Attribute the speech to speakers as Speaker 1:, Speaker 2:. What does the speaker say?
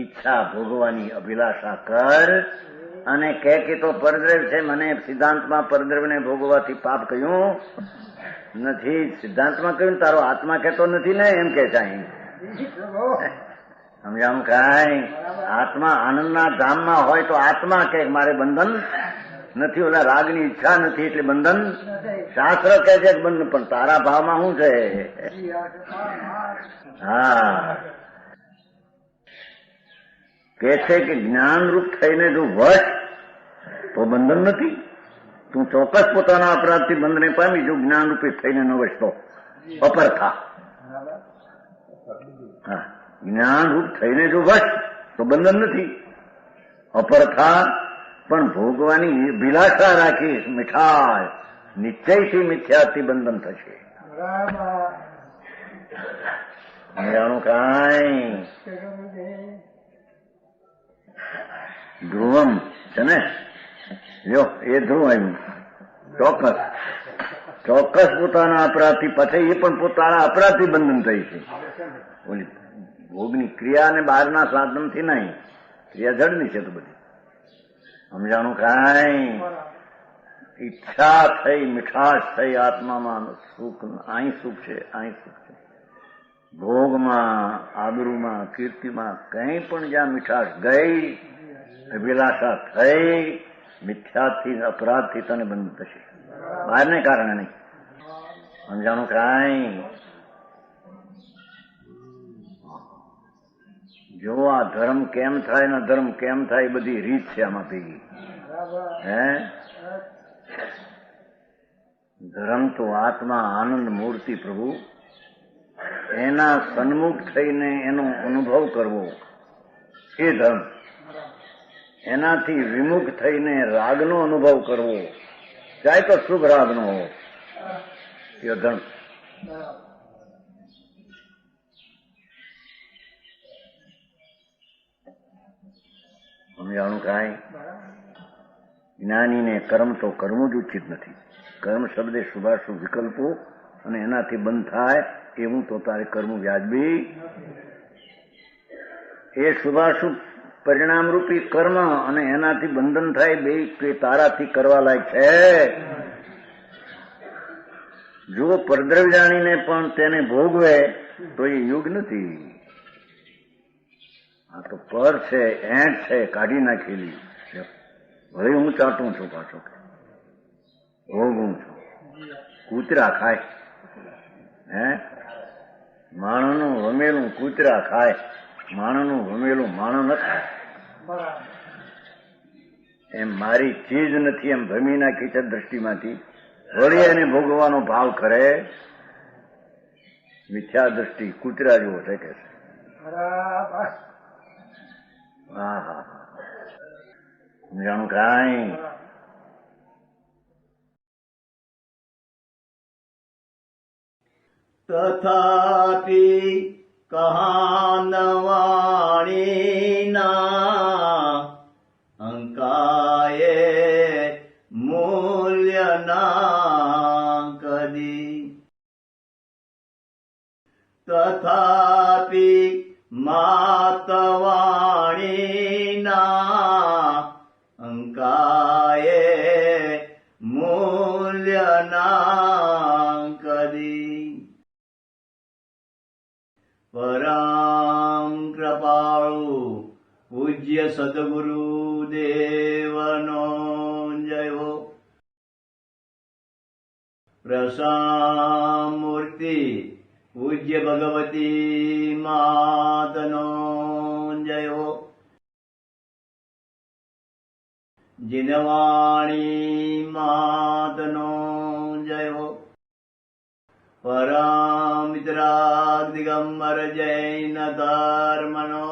Speaker 1: ઈચ્છા ભોગવાની અભિલાષા કર અને કે તો પરદ્રવ્ય છે, મને સિદ્ધાંતમાં પરદ્રવ્યને ભોગવવાથી પાપ કહ્યું નથી. સિદ્ધાંતમાં કહ્યું તારો આત્મા કહેતો નથી ને, એમ કે છે. સમજાણું કાંઈ? આત્મા આનંદના ધામમાં હોય તો આત્મા કે મારે બંધન નથી, ઓલા રાગની ઈચ્છા નથી એટલે બંધન. શાસ્ત્ર કહે છે બંધન, પણ તારા ભાવમાં શું છે? હા, કે છે કે જ્ઞાનરૂપ થઈને જો વશ તો બંધન નથી. તું ચોક્કસ પોતાના અપરાધથી બંધને પામી, જો જ્ઞાનરૂપી થઈને ન વસતો અપરથા. હા, જ્ઞાનરૂપ થઈને જો વશ તો બંધન નથી, અપરથા. પણ ભોગવાની અભિલાષા રાખીશ મીઠાશ, નિશ્ચયથી મિથ્યાથી બંધન થશે. જાણું કાંઈ? ધ્રુવમ છે ને, લ્યો એ ધ્રુવ આવ્યું. ચોક્કસ પોતાના અપરાધથી, પછી એ પણ પોતાના અપરાધથી બંધન થઈ છે. ઓલી ભોગની ક્રિયા અને બહારના સાધનથી નહીં, ક્રિયા જડની છે તો બધી. સમજાણું કાંઈ? ઈચ્છા થઈ, મીઠાશ થઈ આત્મામાં, સુખ અહીં સુખ છે, અહીં સુખ છે. ભોગમાં, આબરૂમાં, કીર્તિમાં કંઈ પણ જ્યાં મીઠાશ ગઈ, અભિલાષા થઈ, મિથ્યાથી અપરાધથી તને બંધ થશે, બહારને કારણે નહીં. સમજાણું કાંઈ? જો આ ધર્મ કેમ થાય ને ધર્મ કેમ થાય, બધી રીત છે આમાં ભેગી. હે, ધર્મ તો આત્મા આનંદ મૂર્તિ પ્રભુ, એના સન્મુખ થઈને એનો અનુભવ કરવો એ ધર્મ. એનાથી વિમુખ થઈને રાગનો અનુભવ કરવો, ચાહે તો શુભ રાગનો હો, એ ધર્મ. સમજાણું કાંઈ? જ્ઞાનીને કર્મ તો કરવું જ ઉચિત નથી. કર્મ શબ્દે શુભાશુભ વિકલ્પો અને એનાથી બંધ થાય એવું તો તારે કરવું વ્યાજબી. એ શુભાશુભ પરિણામરૂપી કર્મ અને એનાથી બંધન થાય બે તારાથી કરવા લાયક છે. જો પરદ્રવ્ય જાણીને પણ તેને ભોગવે તો એ યુગ નથી. આ તો પર છે, એંટ છે, કાઢી નાખેલી. હવે હું ચાટું છું, પાછો ભોગું છું. કૂતરા ખાય, હે, માણસનું વમેલું કૂતરા ખાય, માણસનું વમેલું માણસ ન ખાય. એમ મારી ચીજ નથી એમ ભમી નાખી છે દ્રષ્ટિમાંથી, વળી એને ભોગવવાનો ભાવ કરે. મિથ્યા દ્રષ્ટિ કૂતરા જેવો છે કે છે. હા હા હા, જાણું કાંઈ?
Speaker 2: તથાપિ કહાનવાણીના અંકાયે મૂલ્યના કદી. તથાપિ માતવાણીના અંકાયે મૂલ્યના કદી. પરમ કૃપાળુ પૂજ્ય સદગુરુ દેવનો જયો. પ્રસામૂર્તિ પૂજ્ય ભગવતી માતનો જયો. જીનવાણી માતનો જયો. પરમિત્રા દિગંબર જૈન ધર્મનો